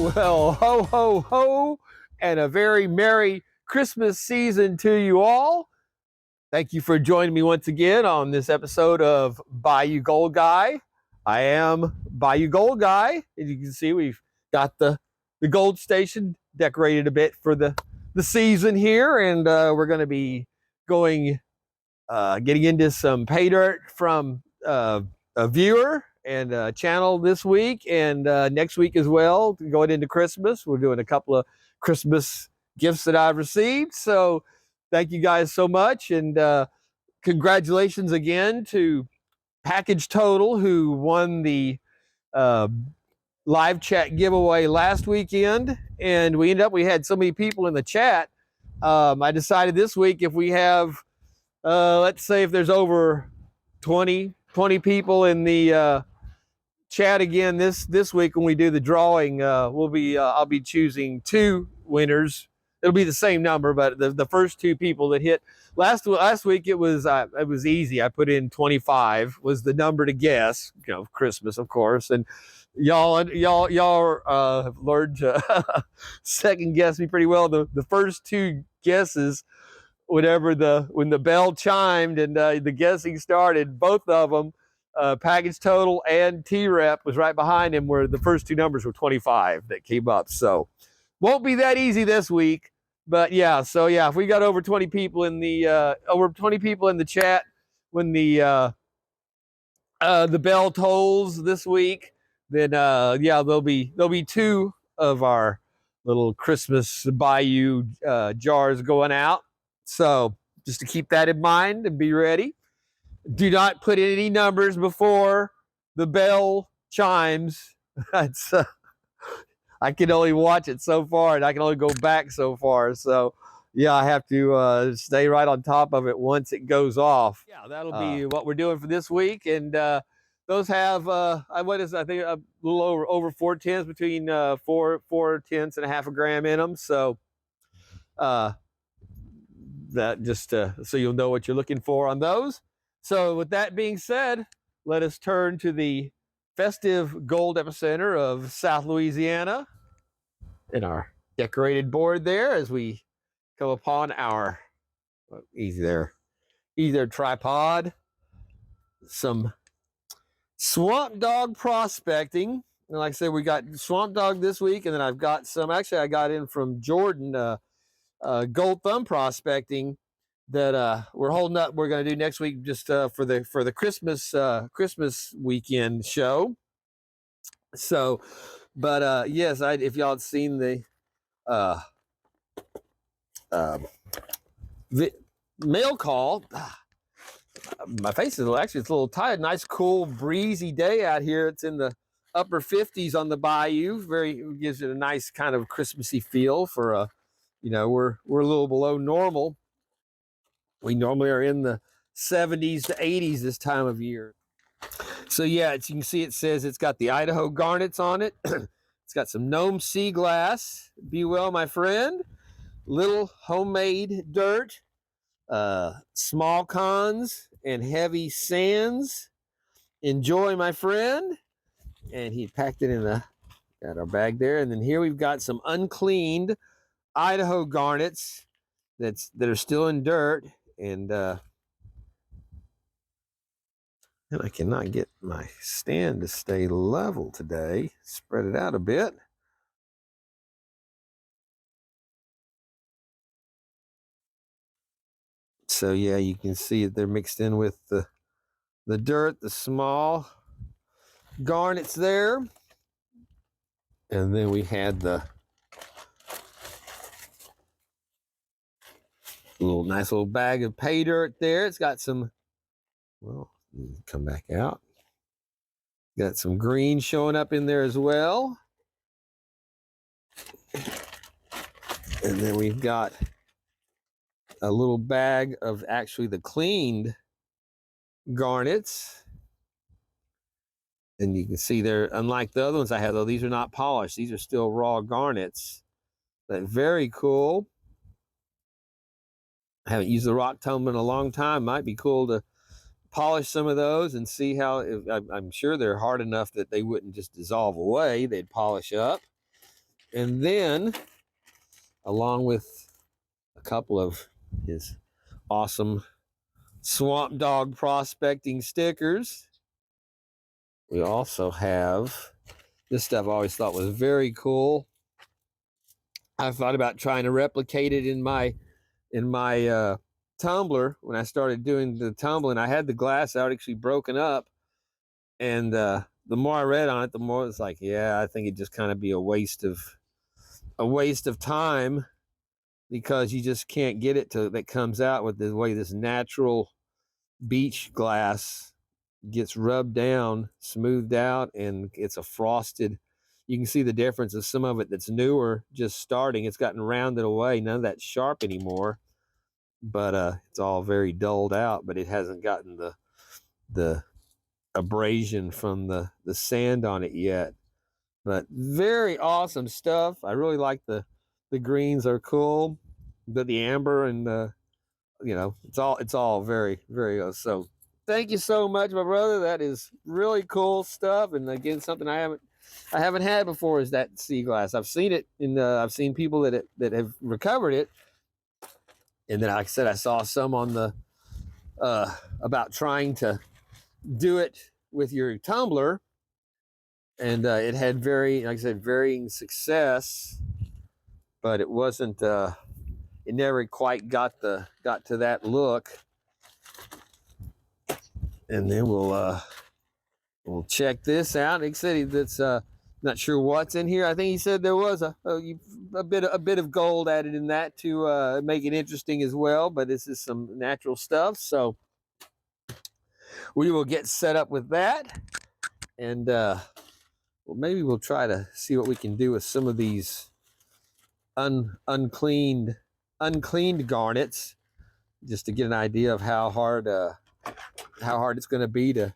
Well, ho, ho, ho, and a very Merry Christmas season to you all. Thank you for joining me once again on this episode of Bayou Gold Guy. I am Bayou Gold Guy. As you can see, we've got the gold station decorated a bit for the season here, and we're going to be getting into some pay dirt from a viewer and channel this week and next week as well. Going into Christmas, we're doing a couple of Christmas gifts that I've received. So thank you guys so much, and congratulations again to Package Total, who won the live chat giveaway last weekend. And we had so many people in the chat. I decided this week, if we have let's say if there's over 20 people in the chat again this week when we do the drawing, I'll be choosing two winners. It'll be the same number, but the first two people that hit last week, it was easy. I put in 25 was the number to guess, Christmas, of course, and y'all have learned to second guess me pretty well. The first two guesses, when the bell chimed and the guessing started, both of them, Package Total and S3ep was right behind him, where the first two numbers were 25 that came up. So won't be that easy this week, but yeah. So yeah, if we got over 20 people in the chat when the bell tolls this week, then yeah, there'll be two of our little Christmas Bayou jars going out. So just to keep that in mind and be ready. Do not put in any numbers before the bell chimes. That's I can only watch it so far, and I can only go back so far. So yeah, I have to stay right on top of it once it goes off. Yeah, that'll be what we're doing for this week. And those have I think a little over 4 tenths, between 4 tenths and a half a gram in them. So that just so you'll know what you're looking for on those. So with that being said, let us turn to the festive gold epicenter of South Louisiana and our decorated board there as we come upon our easy there tripod, some Swamp Dawg Prospecting. And like I said, we got Swamp Dawg this week, and then I've got some, actually I got in from Jordan, Gold Thumb Prospecting, that we're holding up. We're going to do next week, just for the Christmas weekend show. So, but yes, if y'all had seen the mail call, my face is it's a little tired. Nice, cool, breezy day out here. It's in the upper 50s on the Bayou. Gives it a nice kind of Christmassy feel for we're a little below normal. We normally are in the 70s to 80s this time of year. So yeah, as you can see, it says it's got the Idaho garnets on it. It's got some gnome sea glass. Be well, my friend. Little homemade dirt, small cons, and heavy sands. Enjoy, my friend. And he packed it in got our bag there. And then here we've got some uncleaned Idaho garnets that are still in dirt. And I cannot get my stand to stay level today. Spread it out a bit. So yeah, you can see they're mixed in with the dirt, the small garnets there. And then we had the nice little bag of pay dirt there. It's got some, well, come back out. Got some green showing up in there as well. And then we've got a little bag of actually the cleaned garnets. And you can see they're, unlike the other ones I had, though, these are not polished. These are still raw garnets. But very cool. I haven't used the rock tumbler in a long time. Might be cool to polish some of those and see how, I'm sure they're hard enough that they wouldn't just dissolve away. They'd polish up. And then, along with a couple of his awesome Swamp Dog prospecting stickers, we also have this stuff. I always thought was very cool. I thought about trying to replicate it in my tumbler when I started doing the tumbling. I had the glass out actually broken up, and the more I read on it, the more it's like, yeah, I think it just kind of be a waste of time, because you just can't get it to that comes out with the way this natural beach glass gets rubbed down, smoothed out, and it's a frosted. You can see the difference of some of it that's newer, just starting. It's gotten rounded away. None of that's sharp anymore, but it's all very dulled out. But it hasn't gotten the abrasion from the sand on it yet. But very awesome stuff. I really like the greens are cool, but the amber and it's all very, very so. Thank you so much, my brother. That is really cool stuff. And again, something I haven't had before is that sea glass. I've seen it I've seen people that have recovered it, and then like I said, I saw some on the about trying to do it with your tumbler, and it had like I said, varying success, but it wasn't. It never quite got to that look. And then we'll check this out. Like I said, that's not sure what's in here. I think he said there was a bit of gold added in that to make it interesting as well. But this is some natural stuff, so we will get set up with that, and well, maybe we'll try to see what we can do with some of these uncleaned garnets, just to get an idea of how hard it's going to be to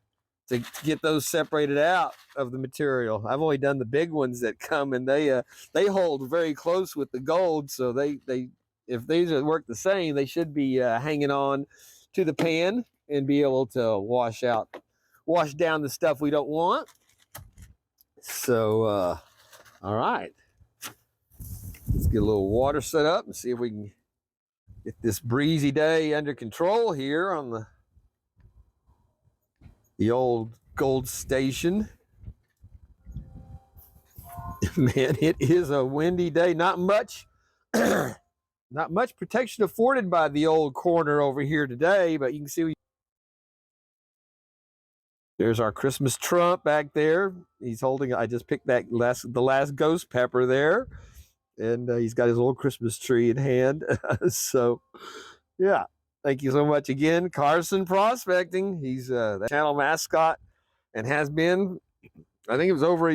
get those separated out of the material. I've only done the big ones that come, and they hold very close with the gold, so they if these work the same, they should be hanging on to the pan and be able to wash down the stuff we don't want. So all right, let's get a little water set up and see if we can get this breezy day under control here on the old gold station. Man, it is a windy day. Not much protection afforded by the old corner over here today, but you can see there's our Christmas trump back there. He's holding, I just picked the last ghost pepper there, and he's got his old Christmas tree in hand. So yeah, thank you so much again, Carson Prospecting. He's the channel mascot and has been, I think it was over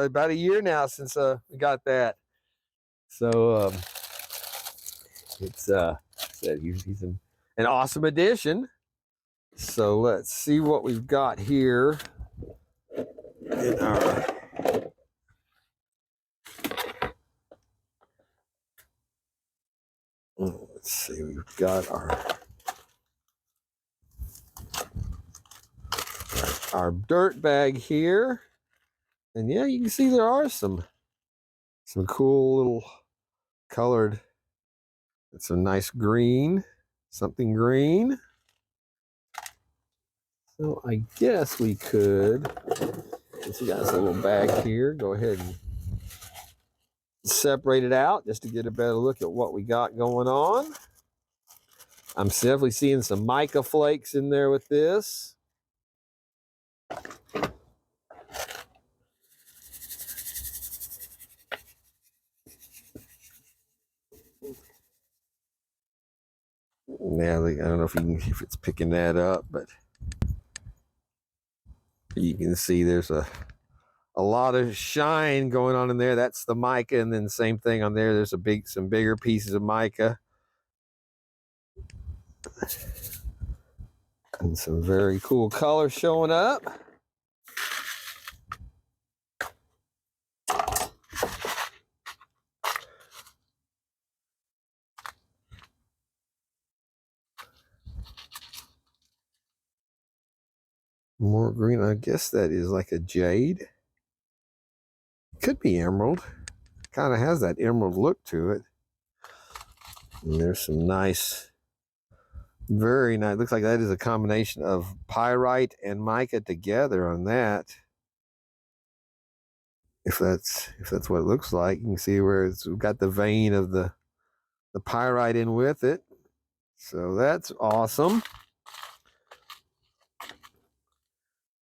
about a year now since we got that. So it's said he's an awesome addition. So let's see what we've got here in our let's see, we've got our dirt bag here, and yeah, you can see there are some cool little colored, it's a nice green, something green. So I guess we could, since we got this little bag here, go ahead and separate it out just to get a better look at what we got going on. I'm definitely seeing some mica flakes in there with this. Yeah, I don't know if it's picking that up, but you can see there's a lot of shine going on in there. That's the mica, and then the same thing on there. There's some bigger pieces of mica, and some very cool colors showing up. More green. I guess that is like a jade. Could be emerald. kind of has that emerald look to it. And there's some nice, very nice, looks like that is a combination of pyrite and mica together on that. If that's what it looks like. You can see where it's got the vein of the pyrite in with it. So that's awesome.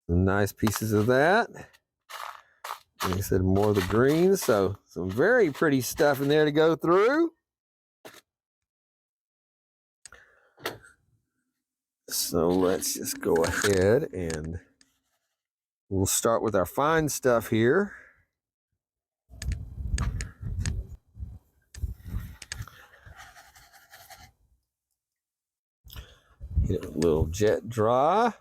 Some nice pieces of that. Like I said, more of the greens. So some very pretty stuff in there to go through. So let's just go ahead and we'll start with our fine stuff here. Get it a little jet dry.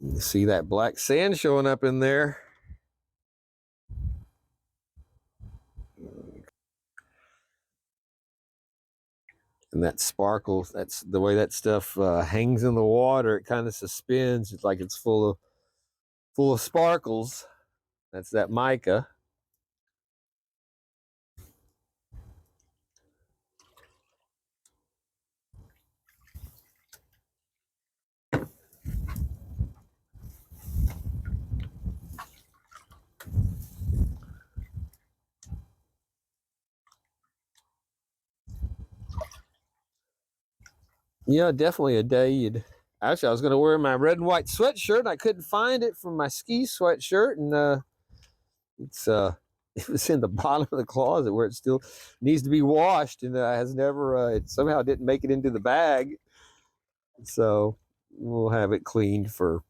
You see that black sand showing up in there. And that sparkles, that's the way that stuff hangs in the water. It kind of suspends. It's like it's full of sparkles. That's that mica. Yeah, definitely a day you'd... Actually, I was going to wear my red and white sweatshirt, and I couldn't find it from my ski sweatshirt, and it was in the bottom of the closet where it still needs to be washed, and has never... it somehow didn't make it into the bag, so we'll have it cleaned for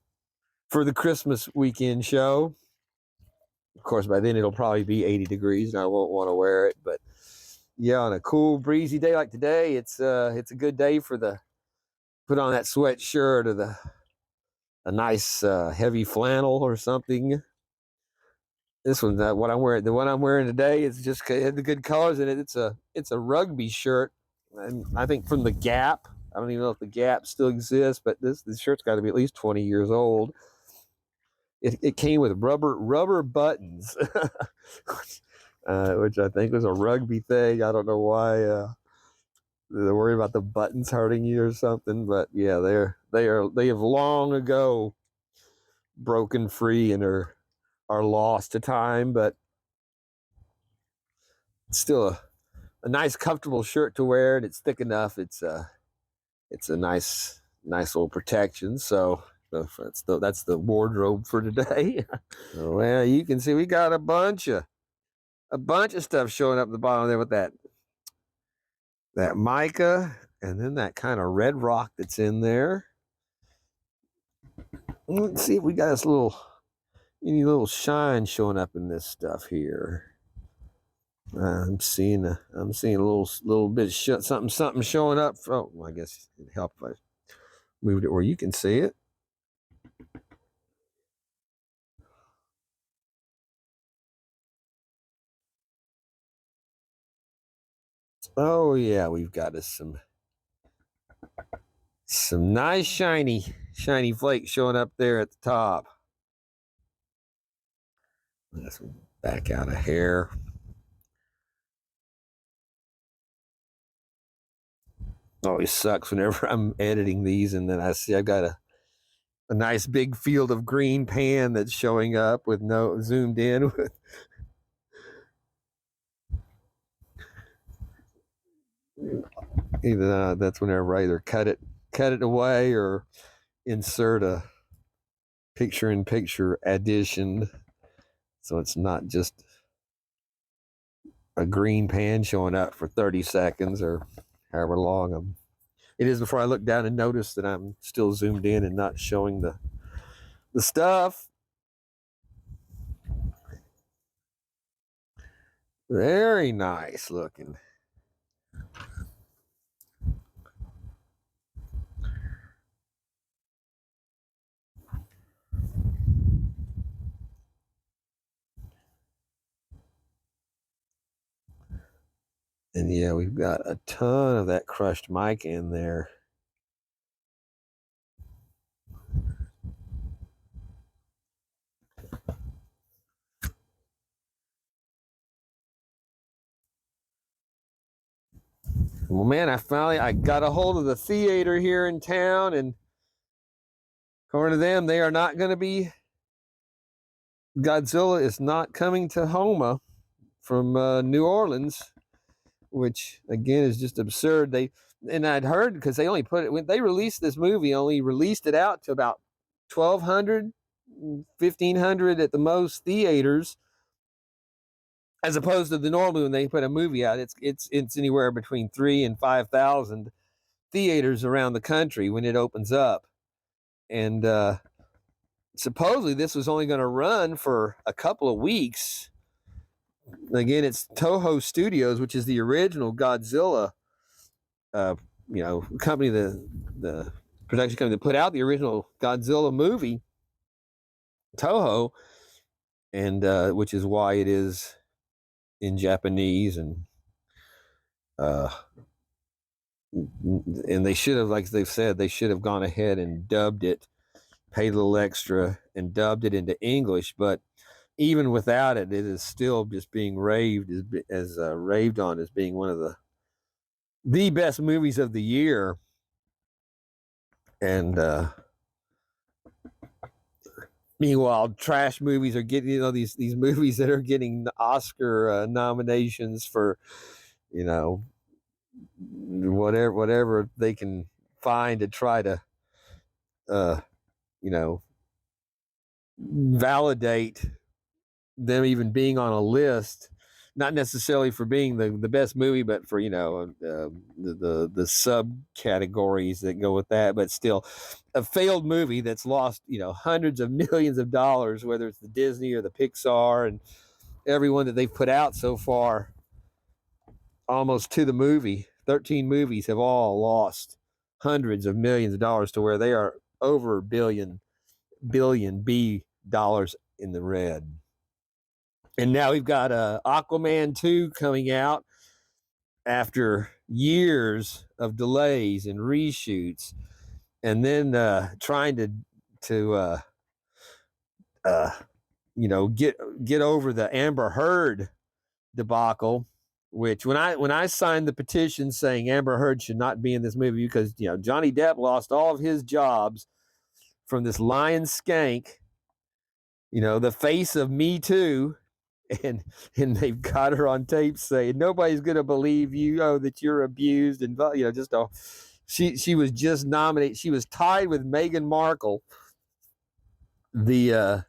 the Christmas weekend show. Of course, by then it'll probably be 80 degrees, and I won't want to wear it, but yeah, on a cool, breezy day like today, it's a good day for the... Put on that sweatshirt or a nice heavy flannel or something. This one's not what I'm wearing. The one I'm wearing today is just had the good colors in it. It's a rugby shirt, and I think from the Gap. I don't even know if the Gap still exists, but this shirt's got to be at least 20 years old. It came with rubber buttons, which I think was a rugby thing. I don't know why. They're worried about the buttons hurting you or something, but yeah, they have long ago broken free and are lost to time, but it's still a nice comfortable shirt to wear, and it's thick enough. It's a nice little protection. So that's the wardrobe for today. So, well, you can see we got a bunch of stuff showing up at the bottom there with that mica, and then that kind of red rock that's in there. Let's see if we got this any little shine showing up in this stuff here. I'm seeing a little bit of something showing up. Oh, well, I guess it'd help if I moved it where you can see it. Oh yeah, we've got us some nice shiny flakes showing up there at the top. Let's back out a hair. Always sucks whenever I'm editing these and then I see I've got a nice big field of green pan that's showing up with no zoomed in with. Either that's whenever I either cut it away or insert a picture-in-picture addition, so it's not just a green pan showing up for 30 seconds or however long it is before I look down and notice that I'm still zoomed in and not showing the stuff. Very nice looking. And yeah, we've got a ton of that crushed mic in there. Well, man, I got a hold of the theater here in town, and according to them, they are not going to be. Godzilla is not coming to Homa from New Orleans, which again is just absurd. And I'd heard, because they only put it when they released this movie, only released it out to about 1,200, 1,500 at the most theaters, as opposed to the normal when they put a movie out. It's anywhere between 3,000 and 5,000 theaters around the country when it opens up, and supposedly this was only going to run for a couple of weeks. Again, it's Toho Studios, which is the original Godzilla, company, the production company that put out the original Godzilla movie, Toho, and which is why it is in Japanese, and they should have, like they've said, they should have gone ahead and dubbed it, paid a little extra, and dubbed it into English. But even without it, it is still just being raved on as being one of the best movies of the year. And meanwhile, trash movies are getting, these movies that are getting Oscar nominations for, whatever they can find to try to, validate them even being on a list, not necessarily for being the best movie, but for the subcategories that go with that. But still, a failed movie that's lost hundreds of millions of dollars, whether it's the Disney or the Pixar and everyone that they've put out so far, almost to the movie. 13 movies have all lost hundreds of millions of dollars, to where they are over billion dollars in the red. And now we've got Aquaman 2 coming out after years of delays and reshoots, and then trying to get over the Amber Heard debacle. Which when I signed the petition saying Amber Heard should not be in this movie, because Johnny Depp lost all of his jobs from this lying skank, the face of Me Too. And they've got her on tape saying nobody's going to believe you, that you're abused, and she was just nominated. She was tied with Meghan Markle, the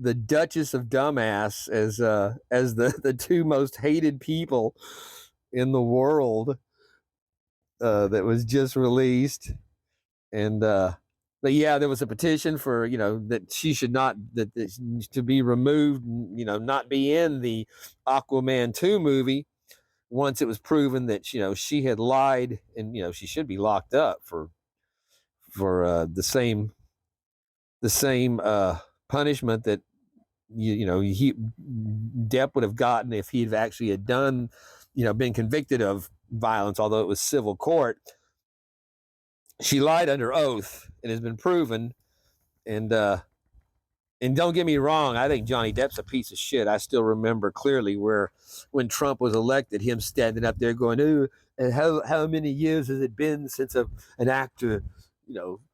Duchess of Dumbass, as the two most hated people in the world, that was just released. And but yeah, there was a petition for that she should not, to be removed, not be in the Aquaman 2 movie, once it was proven that she had lied, and she should be locked up for the same punishment that Depp would have gotten if he'd actually had done, been convicted of violence, although it was civil court. She lied under oath. It has been proven. And don't get me wrong, I think Johnny Depp's a piece of shit. I still remember clearly when Trump was elected, him standing up there going, "Ooh, and how many years has it been since an actor,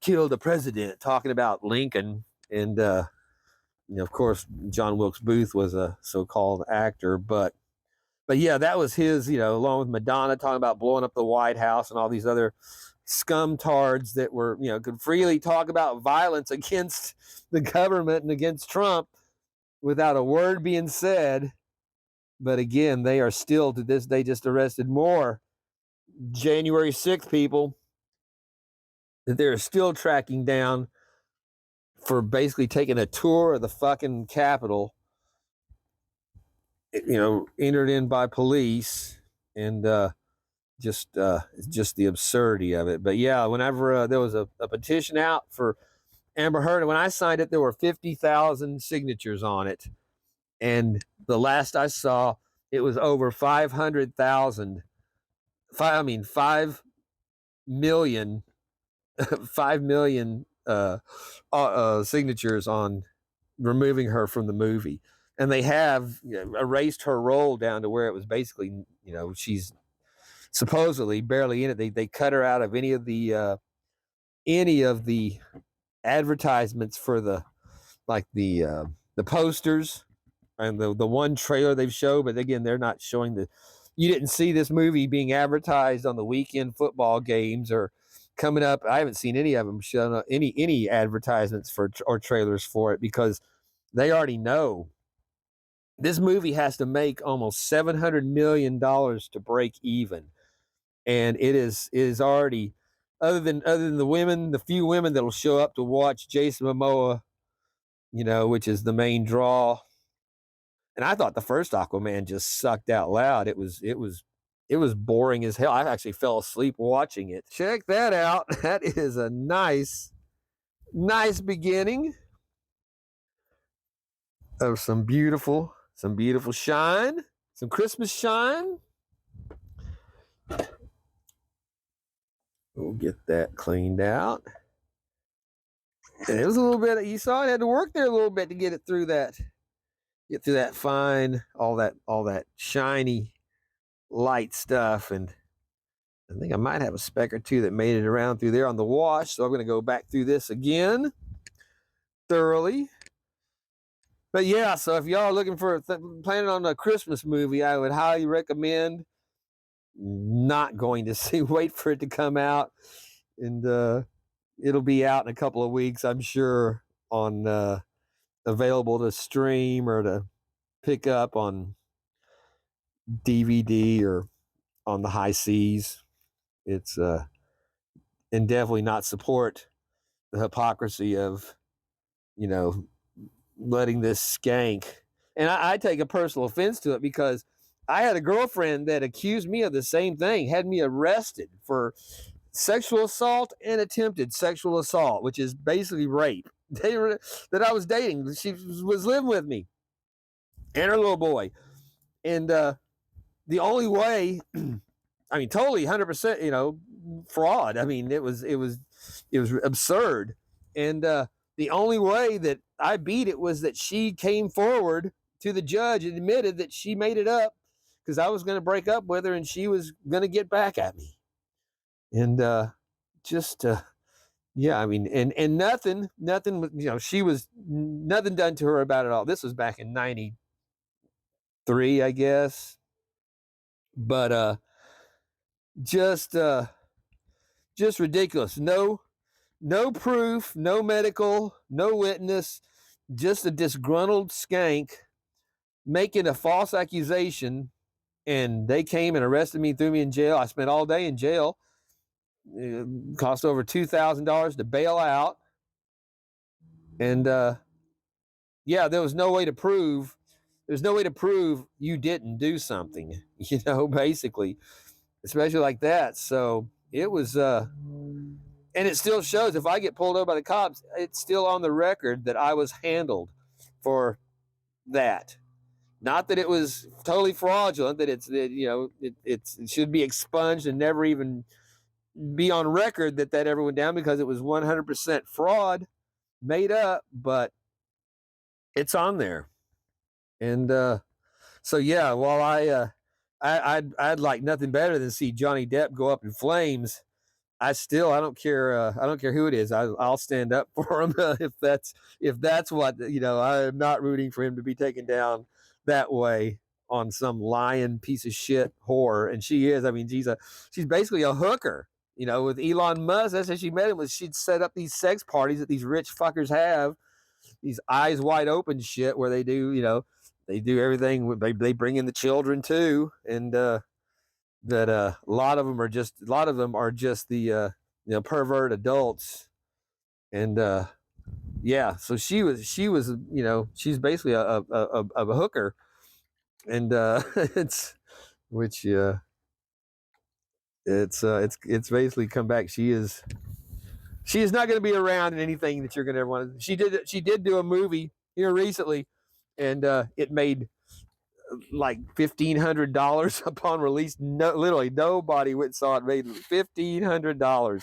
killed a president?" Talking about Lincoln. And of course, John Wilkes Booth was a so-called actor, but yeah, that was his, along with Madonna, talking about blowing up the White House and all these other scumtards that were, could freely talk about violence against the government and against Trump without a word being said. But again, they are still, to this day, just arrested more January 6th people that they're still tracking down for basically taking a tour of the fucking Capitol, entered in by police, and just the absurdity of it. But yeah, whenever there was a petition out for Amber Heard, when I signed it, there were 50,000 signatures on it, and the last I saw, it was over 500,000 5 million 5 million signatures on removing her from the movie, and they have erased her role down to where it was basically, she's supposedly barely in it. They cut her out of any of the advertisements for the posters and the one trailer they've showed. But again, they're not showing you didn't see this movie being advertised on the weekend football games or coming up. I haven't seen any of them showing any advertisements for or trailers for it, because they already know this movie has to make almost $700 million to break even. And it is already, other than the few women that'll show up to watch Jason Momoa, which is the main draw. And I thought the first Aquaman just sucked out loud. It was boring as hell. I actually fell asleep watching it. Check that out. That is a nice beginning of some beautiful shine, some Christmas shine. We'll get that cleaned out. And it was a little bit, you saw it had to work there a little bit to get it through that. Get through that fine, all that shiny light stuff. And I think I might have a speck or two that made it around through there on the wash. So I'm going to go back through this again thoroughly. But yeah, so if y'all are looking for planning on a Christmas movie, I would highly recommend not going to see. Wait for it to come out, and it'll be out in a couple of weeks, I'm sure, on available to stream or to pick up on DVD or on the high seas. It's and definitely not support the hypocrisy of letting this skank. And I take a personal offense to it, because I had a girlfriend that accused me of the same thing, had me arrested for sexual assault and attempted sexual assault, which is basically rape. That I was dating. She was living with me and her little boy. And the only way, totally 100%, fraud. It was absurd. And the only way that I beat it was that she came forward to the judge and admitted that she made it up, because I was going to break up with her and she was going to get back at me. And and nothing, she was nothing done to her about it all. This was back in 93, I guess. But just ridiculous. No proof, no medical, no witness, just a disgruntled skank making a false accusation. And they came and arrested me, threw me in jail. I spent all day in jail. It cost over $2,000 to bail out. And there was no way to prove. There's no way to prove you didn't do something, basically, especially like that. So it was, and it still shows, if I get pulled over by the cops, it's still on the record that I was handled for that. Not that it was totally fraudulent, that it should be expunged and never even be on record that ever went down, because it was 100% fraud, made up, but it's on there. And so yeah, while I'd like nothing better than see Johnny Depp go up in flames, I don't care who it is. I'll stand up for him if that's what, I am not rooting for him to be taken down that way on some lying piece of shit whore. And she is. She's basically a hooker. With Elon Musk, that's how she met him. She'd set up these sex parties that these rich fuckers have, these eyes wide open shit, where they do, they do everything. They bring in the children too, and that a lot of them are just the pervert adults. And so she was she's basically a hooker, and it's basically come back. She is not going to be around in anything that you're going to ever want. She did do a movie here recently, and it made like $1,500 upon release. No, literally nobody went and saw it. Made $1,500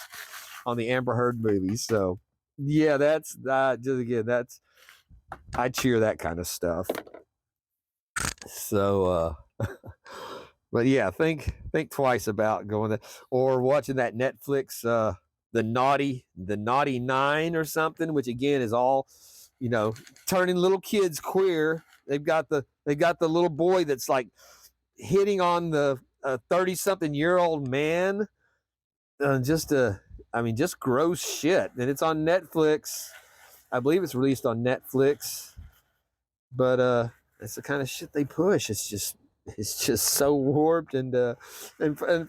on the Amber Heard movie. So yeah, that's just again, that's, I cheer that kind of stuff. So but yeah, think twice about going there or watching that Netflix the naughty 9 or something, which again is all, you know, turning little kids queer. They've got the little boy that's like hitting on the 30-something-year-old man. Just I mean, just gross shit. And it's on Netflix. I believe it's released on Netflix. But it's the kind of shit they push. It's just so warped and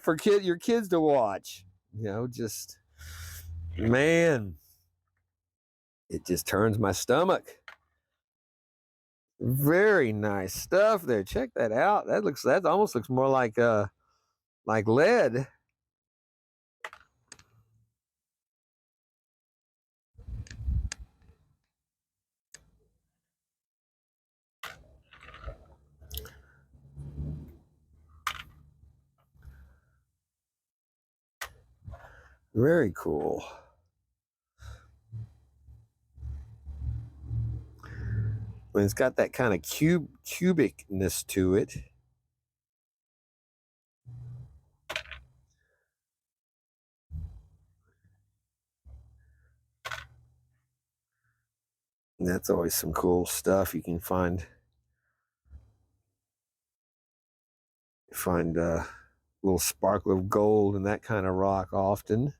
for your kids to watch. You know, just, man, it just turns my stomach. Very nice stuff there. Check that out. That almost looks more like lead. Very cool. When it's got that kind of cubicness to it. And that's always some cool stuff. You can find a little sparkle of gold in that kind of rock often.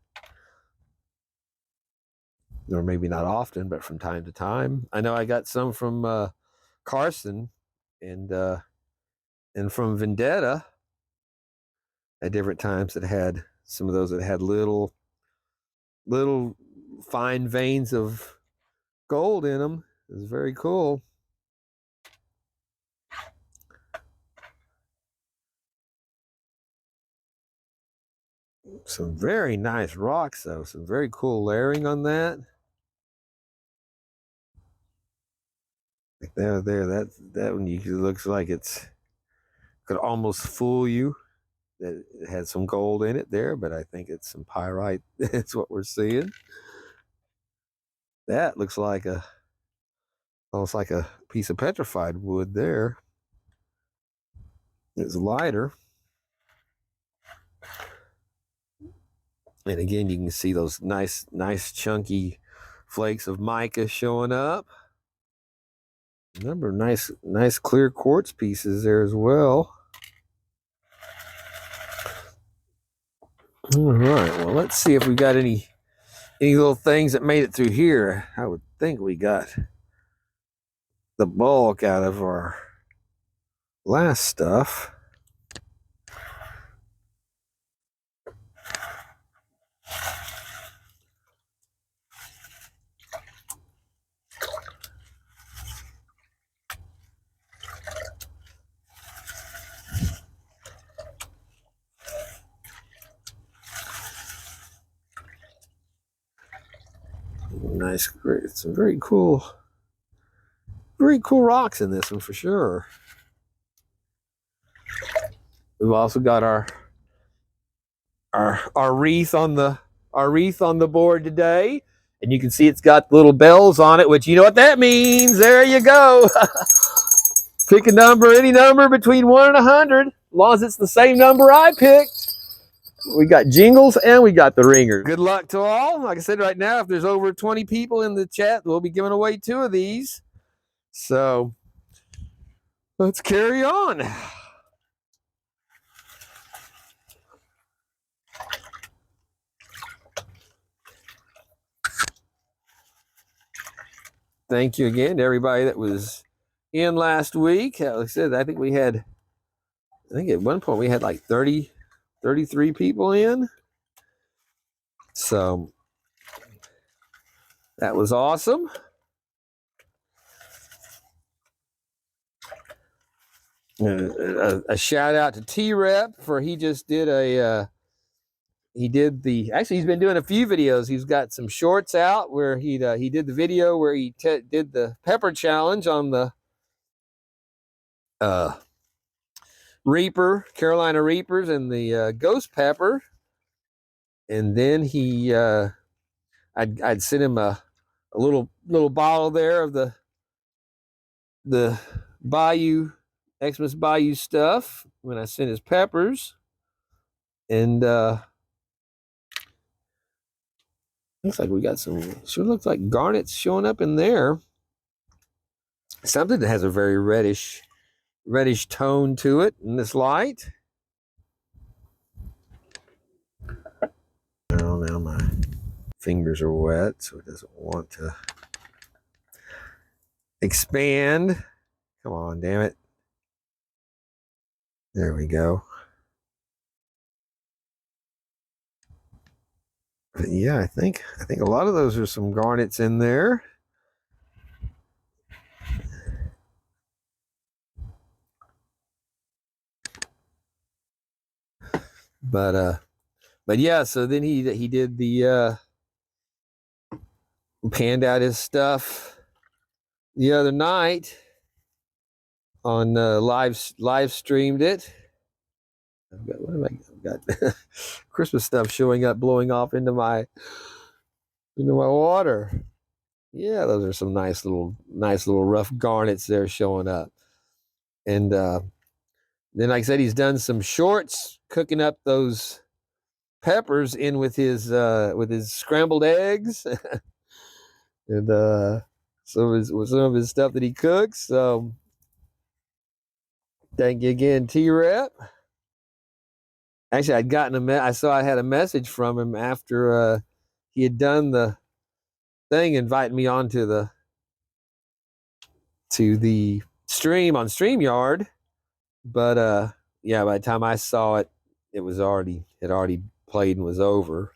Or maybe not often, but from time to time. I know I got some from Carson and from Vendetta at different times that had some of those that had little fine veins of gold in them. It was very cool. Some very nice rocks though. Some very cool layering on that. Like there, that one looks like it's could almost fool you that it had some gold in it there, but I think it's some pyrite. That's what we're seeing. That looks like almost like a piece of petrified wood there. It's lighter. And again, you can see those nice chunky flakes of mica showing up. A number of nice clear quartz pieces there as well. All right, well, let's see if we got any little things that made it through here. I would think we got the bulk out of our last stuff. Nice, great, some very cool rocks in this one for sure. We've also got our wreath on the board today, and you can see it's got little bells on it, which you know what that means. There you go. Pick a number, any number between 1 and 100, as long as it's the same number I picked. We got jingles and we got the ringers. Good luck to all. Like I said, right now, if there's over 20 people in the chat, we'll be giving away 2 of these. So let's carry on. Thank you again to everybody that was in last week. Like I said, I think at one point we had like 33 people in. So that was awesome. A shout out to S3ep for he just did actually he's been doing a few videos. He's got some shorts out where he did the video where he did the pepper challenge on the Reaper, Carolina Reapers, and the ghost pepper. And then I'd sent him a little bottle there of the Bayou, Xmas Bayou stuff when I sent his peppers. And looks like we got sure looks like garnets showing up in there. Something that has a very reddish tone to it in this light. Oh, now my fingers are wet, so it doesn't want to expand. Come on, damn it. There we go. But yeah, I think a lot of those are some garnets in there. But yeah, so then he did the panned out his stuff the other night on live streamed it. I've got Christmas stuff showing up, blowing off into my water. Yeah, those are some nice little rough garnets there showing up. And then, like I said, he's done some shorts cooking up those peppers in with his scrambled eggs and some of his stuff that he cooks. So thank you again, T-Rep. Actually, I'd gotten I saw I had a message from him after he had done the thing, inviting me onto the stream on StreamYard. But yeah, by the time I saw it, it had already played and was over.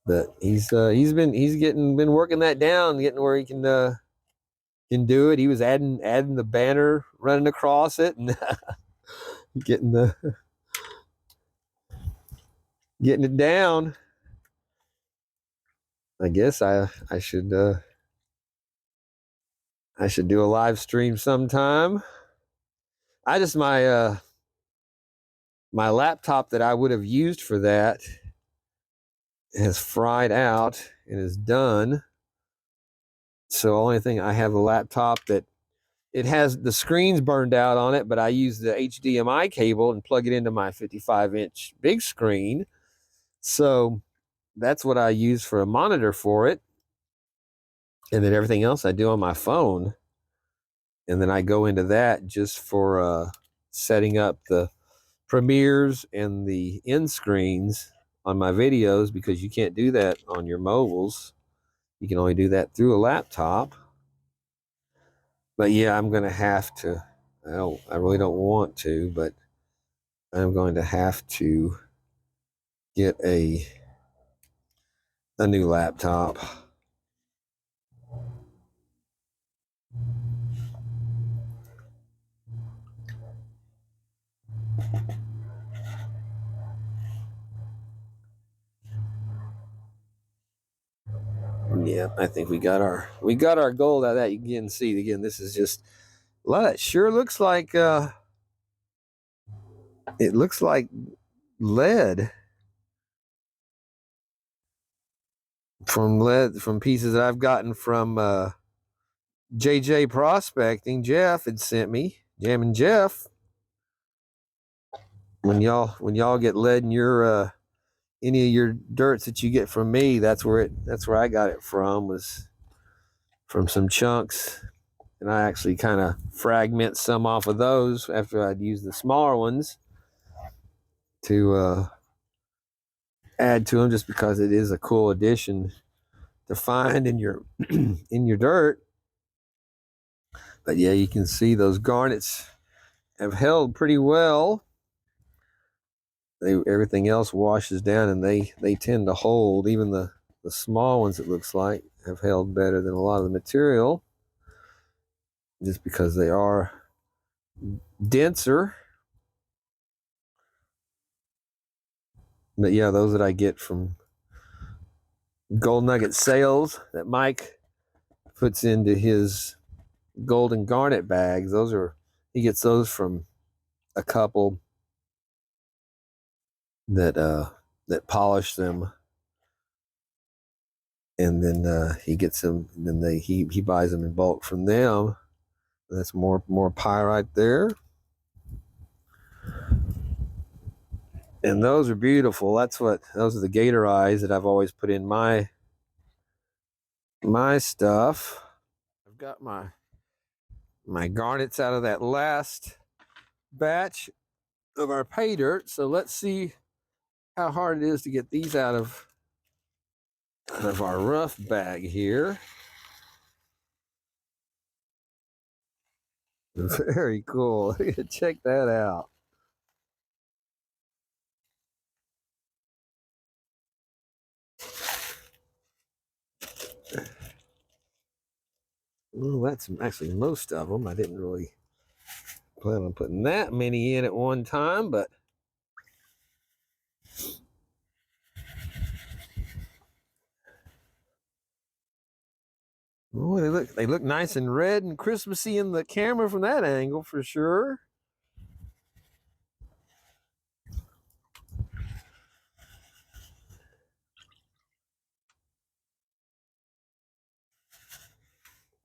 But he's been working that down, getting where he can do it. He was adding the banner running across it and getting it down. I guess I should do a live stream sometime. I just my laptop that I would have used for that has fried out and is done. So only thing, I have a laptop that it has the screens burned out on it, but I use the HDMI cable and plug it into my 55-inch big screen. So that's what I use for a monitor for it. And then everything else I do on my phone. And then I go into that just for setting up the premieres and the end screens on my videos, because you can't do that on your mobiles. You can only do that through a laptop. But yeah, I'm going to have to, I really don't want to, but I'm going to have to get a new laptop. Yeah, I think we got our gold out of that. You can see again, this is just a lot. It sure looks like it looks like lead from pieces that I've gotten from JJ Prospecting. Jeff had sent me, Jam and Jeff. When y'all get lead in your any of your dirts that you get from me, that's where I got it from, was from some chunks. And I actually kind of fragment some off of those after I'd use the smaller ones to add to them, just because it is a cool addition to find in your in your dirt. But yeah, you can see those garnets have held pretty well. Everything else washes down, and they tend to hold. Even the small ones, it looks like, have held better than a lot of the material, just because they are denser. But yeah, those that I get from gold nugget sails that Mike puts into his golden garnet bags. Those are, he gets those from a couple that that polish them, and then he gets them, and then he buys them in bulk from them. That's more pyrite there. And those are beautiful. Those are the gator eyes that I've always put in my stuff. I've got my garnets out of that last batch of our pay dirt. So let's see how hard it is to get these out of our rough bag here. Very cool. Check that out. Well, that's actually most of them. I didn't really plan on putting that many in at one time, but oh, they look nice and red and Christmassy in the camera from that angle for sure.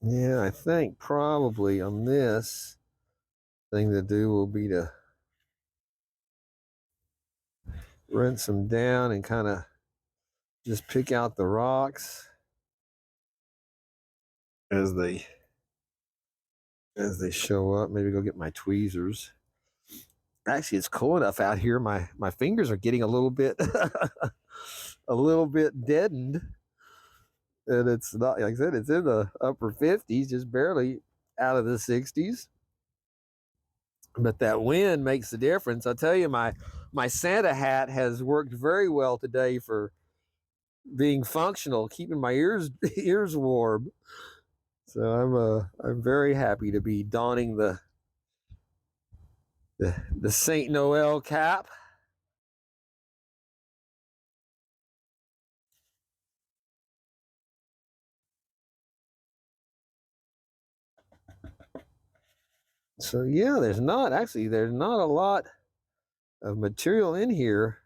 Yeah, I think probably on this thing to do will be to rinse them down and kind of just pick out the rocks as they show up. Maybe go get my tweezers. Actually, it's cool enough out here. My fingers are getting a little bit a little bit deadened, and it's not, like I said, it's in the upper 50s, just barely out of the 60s. But that wind makes the difference. I'll tell you, my Santa hat has worked very well today for being functional, keeping my ears warm. So I'm very happy to be donning the Saint Noel cap. So yeah, there's not a lot of material in here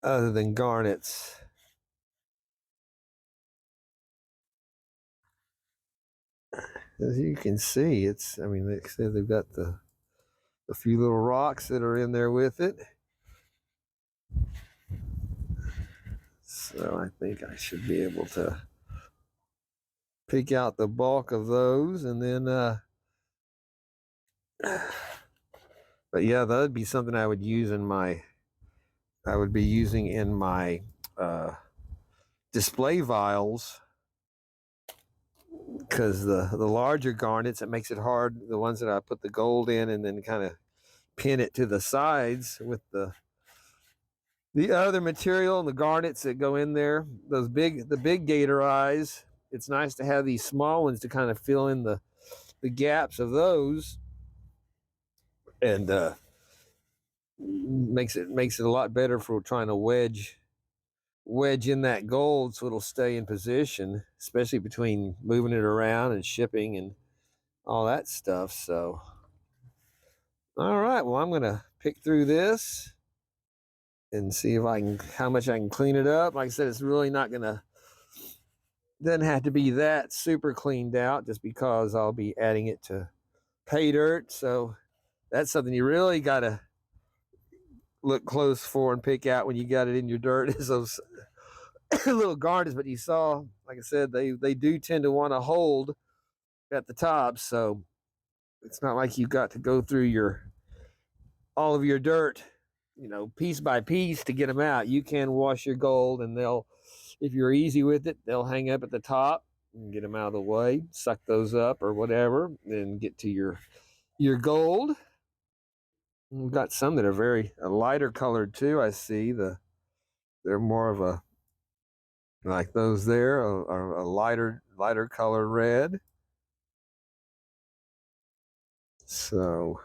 other than garnets. As you can see, I mean, like I said, they've got the few little rocks that are in there with it. So I think I should be able to pick out the bulk of those, and then but yeah, that would be something I would be using in my display vials, because the larger garnets, it makes it hard. The ones that I put the gold in and then kind of pin it to the sides with the other material and the garnets that go in there. The big gator eyes. It's nice to have these small ones to kind of fill in the gaps of those, and makes it a lot better for trying to wedge in that gold so it'll stay in position, especially between moving it around and shipping and all that stuff. So all right, well, I'm gonna pick through this and see if how much I can clean it up. Like I said, it's really doesn't have to be that super cleaned out, just because I'll be adding it to pay dirt. So that's something you really gotta look close for and pick out when you got it in your dirt, is those little garnets. But you saw, like I said, they do tend to want to hold at the top, so it's not like you've got to go through all of your dirt, piece by piece to get them out. You can wash your gold, and if you're easy with it, they'll hang up at the top and get them out of the way, suck those up or whatever, and get to your gold. We've got some that are very lighter colored too. I see they're more of a, like those there are a lighter color red. So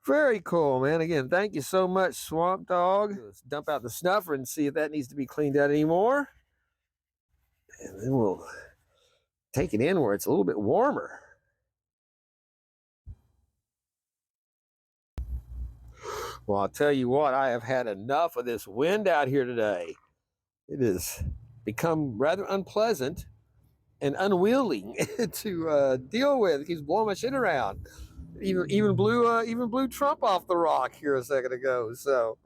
very cool, man. Again, thank you so much, Swamp Dog. Let's dump out the snuffer and see if that needs to be cleaned out anymore. And then we'll take it in where it's a little bit warmer. Well, I'll tell you what, I have had enough of this wind out here today. It has become rather unpleasant and unwilling to deal with. It keeps blowing my shit around. Even blew Trump off the rock here a second ago. So,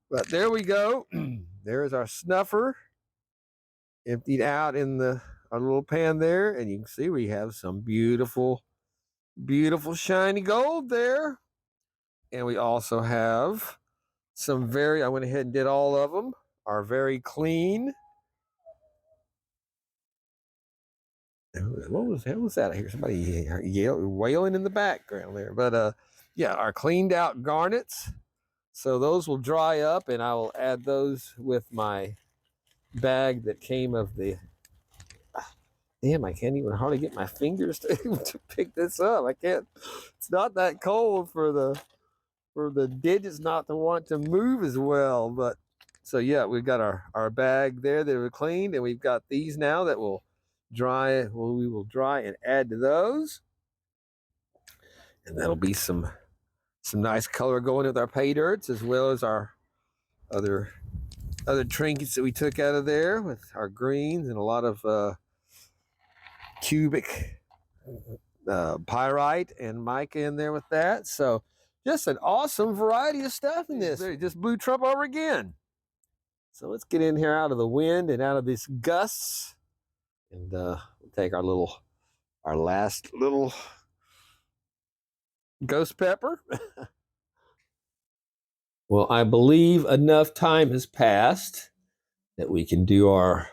but there we go. There's our snuffer emptied out in our little pan there, and you can see we have some beautiful, beautiful shiny gold there. And we also have some I went ahead and did all of them, are very clean. What was that? I hear somebody wailing in the background there. But yeah, our cleaned out garnets. So those will dry up, and I will add those with my bag that came of the. Damn, I can't even hardly get my fingers to pick this up. I can't. It's not that cold for the digits not to want to move as well. But so yeah, we've got our bag there that were cleaned, and we've got these now that will dry. Well, we will dry and add to those, and that'll be some nice color going with our pay dirts, as well as our other trinkets that we took out of there with our greens and a lot of cubic pyrite and mica in there with that. So just an awesome variety of stuff in this. It just blew Trump over again. So let's get in here out of the wind and out of these gusts, and we'll take our last little ghost pepper. Well, I believe enough time has passed that we can do our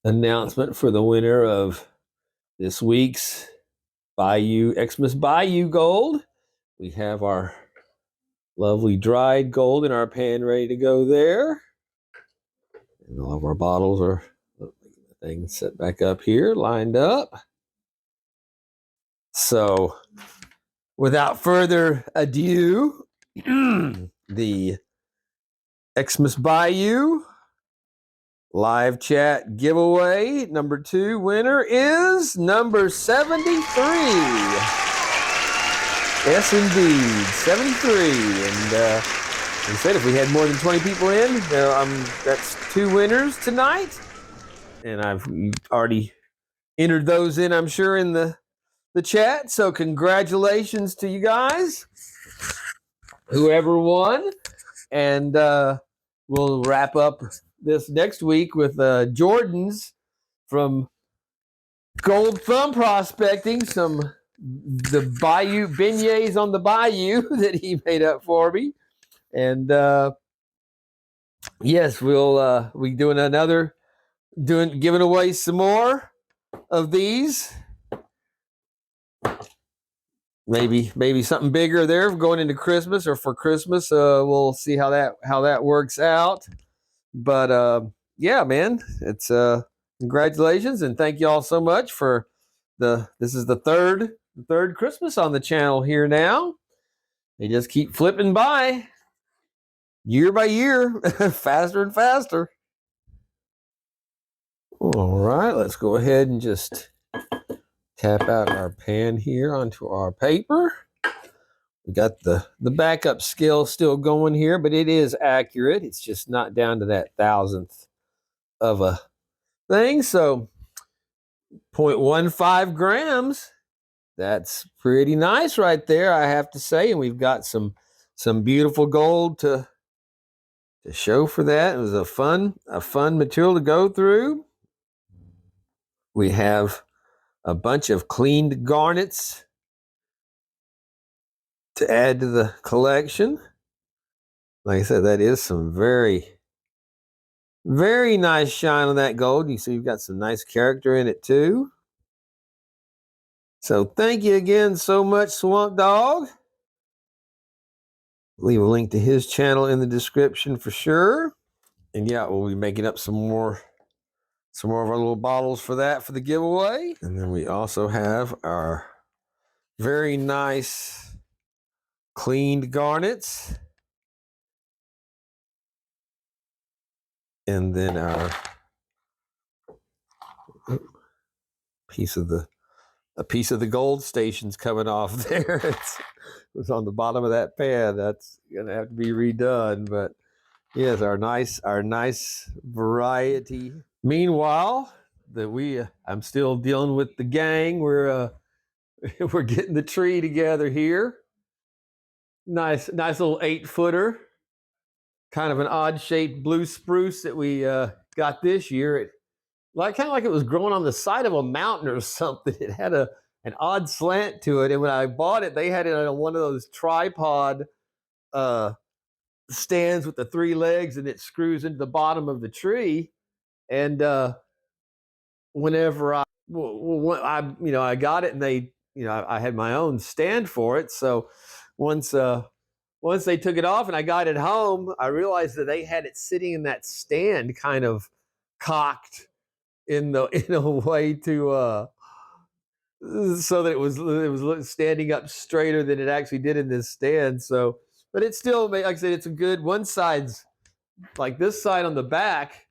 announcement for the winner of this week's Xmas Bayou gold. We have our lovely dried gold in our pan ready to go there. And all of our bottles are things set back up here, lined up. So without further ado, the Xmas Bayou live chat giveaway number 2 winner is number 73. Yes, indeed, 73. And like I said, if we had more than 20 people in, that's 2 winners tonight. And I've already entered those in, I'm sure, in the chat. So congratulations to you guys, whoever won. And we'll wrap up this next week with Jordan's from Gold Thumb Prospecting, the Bayou beignets on the Bayou that he made up for me. And yes, we'll be doing giving away some more of these. Maybe something bigger there going into Christmas or for Christmas. We'll see how that works out. But yeah, man, it's congratulations and thank you all so much for this is the third Christmas on the channel here now. They just keep flipping by year by year, faster and faster. All right, let's go ahead and just tap out our pan here onto our paper. We got the backup scale still going here, but it is accurate. It's just not down to that thousandth of a thing. So 0.15 grams. That's pretty nice right there, I have to say. And we've got some beautiful gold to show for that. It was a fun material to go through. We have a bunch of cleaned garnets to add to the collection. Like I said, that is some very, very nice shine on that gold. You see you've got some nice character in it too. So thank you again so much, Swamp Dog. Leave a link to his channel in the description for sure. And yeah, we'll be making up some more of our little bottles for the giveaway. And then we also have our very nice cleaned garnets. And then our A piece of the gold station's coming off there. It was on the bottom of that pan. That's gonna have to be redone. But yes, our nice variety. Meanwhile, I'm still dealing with the gang. We're we're getting the tree together here. Nice little 8-footer. Kind of an odd shaped blue spruce that we got this year. It kind of like it was growing on the side of a mountain or something. It had an odd slant to it, and when I bought it, they had it on one of those tripod stands with the 3 legs, and it screws into the bottom of the tree. And whenever I got it, and they I had my own stand for it. So once they took it off and I got it home, I realized that they had it sitting in that stand, kind of cocked in a way to so that it was standing up straighter than it actually did in this stand. So, but it's still, like I said, it's a good one. Side's like this side on the back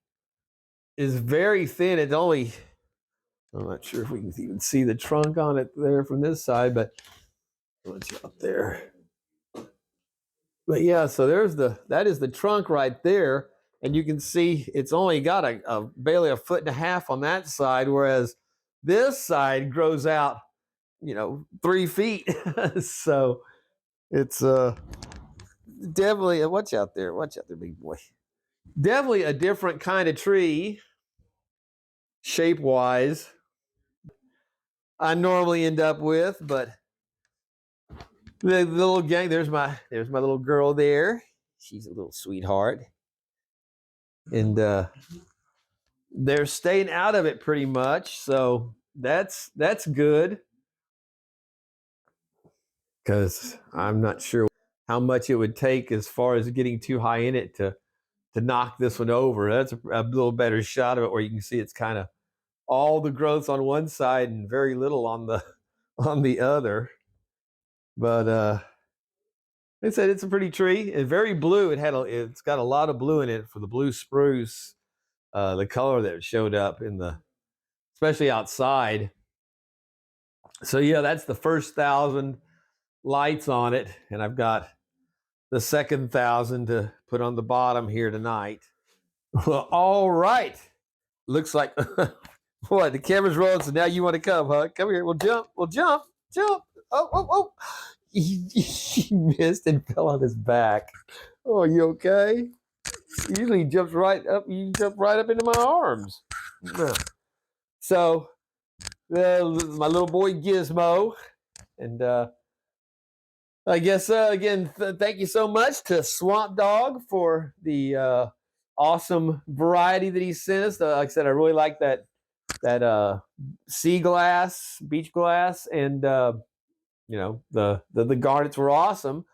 is very thin. It's only, I'm not sure if we can even see the trunk on it there from this side, but what's up there? But yeah, so that is the trunk right there, and you can see it's only got barely 1.5 feet on that side, whereas this side grows out 3 feet. So it's definitely watch out there, big boy. Definitely a different kind of tree, shape wise, I normally end up with. But the little gang, there's my little girl there. She's a little sweetheart, and they're staying out of it pretty much, so that's good, because I'm not sure how much it would take as far as getting too high in it to knock this one over. That's a little better shot of it, where you can see it's kind of all the growth on one side and very little on the other. But like I said, it's a pretty tree. It's very blue. It's got a lot of blue in it for the blue spruce. The color that showed up especially outside. So yeah, that's the first 1,000 lights on it, and I've got the second 1,000 to put on the bottom here tonight. Well, all right. Looks like what, the camera's rolling, so now you want to come, huh? Come here. We'll jump. Oh. He missed and fell on his back. Oh, are you okay? Usually he jumps right up. You jump right up into my arms. So my little boy Gizmo, and I guess again, thank you so much to Swamp Dog for the awesome variety that he sent us. Like I said, I really like that sea glass, beach glass, and the garnets were awesome.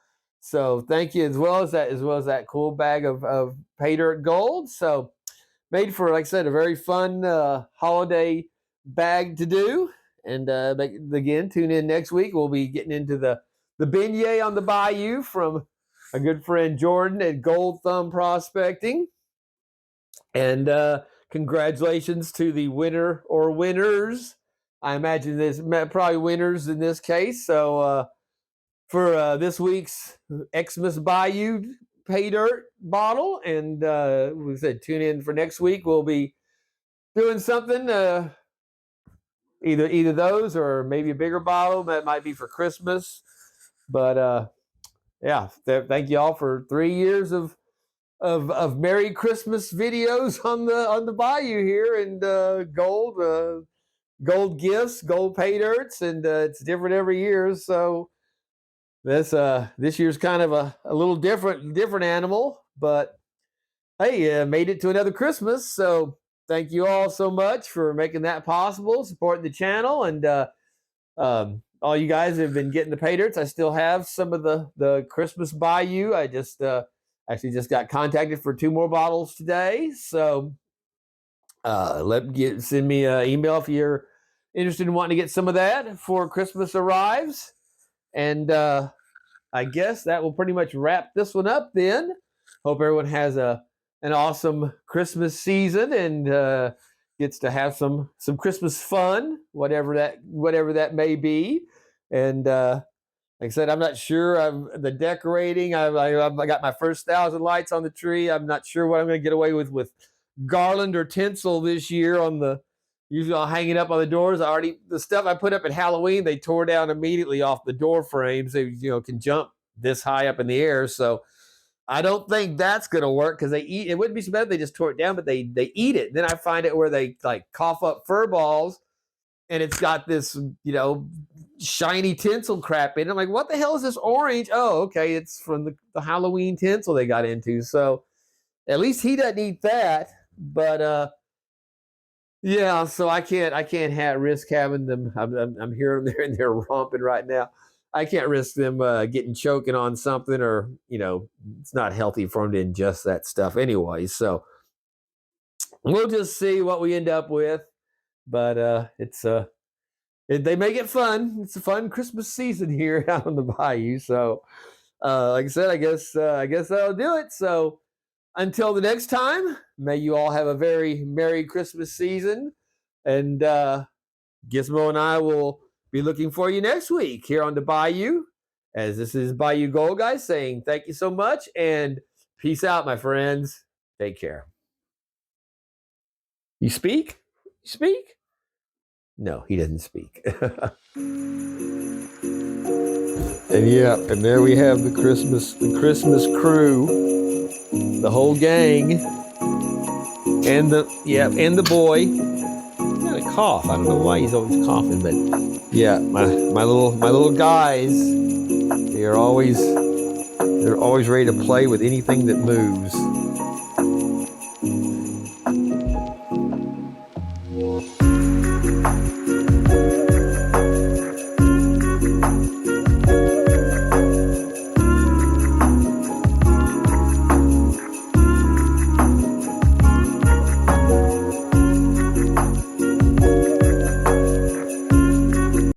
So thank you, as well as that cool bag of pay dirt gold. So made for, like I said, a very fun holiday bag to do. And again, tune in next week. We'll be getting into the beignet on the Bayou from a good friend Jordan at Gold Thumb Prospecting. And congratulations to the winner or winners. I imagine there's probably winners in this case. So for this week's Xmas Bayou pay dirt bottle, and we said tune in for next week. We'll be doing something, either those or maybe a bigger bottle that might be for Christmas. But yeah, thank you all for 3 years of Merry Christmas videos on the Bayou here, and gold gifts, gold pay dirts, and it's different every year. So this year's kind of a little different animal, but hey, made it to another Christmas. So thank you all so much for making that possible, supporting the channel, and all you guys have been getting the pay dirts. I still have some of the Christmas Bayou. I just actually just got contacted for 2 more bottles today. So send me an email if you're interested in wanting to get some of that before Christmas arrives. And I guess that will pretty much wrap this one up then. Hope everyone has an awesome Christmas season, and gets to have some Christmas fun, whatever that may be. And like I said, I'm not sure. The decorating. I got my first 1,000 lights on the tree. I'm not sure what I'm going to get away with garland or tinsel this year on the. Usually I'll hang it up on the doors. The stuff I put up at Halloween, they tore down immediately off the door frames. They can jump this high up in the air. So I don't think that's going to work because they eat. It wouldn't be so bad if they just tore it down, but they eat it. Then I find it where they like cough up fur balls, and it's got this shiny tinsel crap in it. I'm like, what the hell is this orange? Oh, okay, it's from the Halloween tinsel they got into. So at least he doesn't eat that. But yeah, so I can't risk having them. I'm hearing them there and they're romping right now. I can't risk them getting choking on something, or it's not healthy for them to ingest that stuff anyway. So we'll just see what we end up with. But they make it fun. It's a fun Christmas season here out on the Bayou. So like I said, I guess that'll do it. So until the next time, may you all have a very Merry Christmas season. And Gizmo and I will be looking for you next week here on the Bayou. As this is Bayou Gold Guy saying thank you so much and peace out, my friends. Take care. You speak? You speak? No, he doesn't speak. And yeah, and there we have the Christmas crew. The whole gang, and the boy. He's got a cough. I don't know why he's always coughing, but yeah, my little guys. They're always ready to play with anything that moves.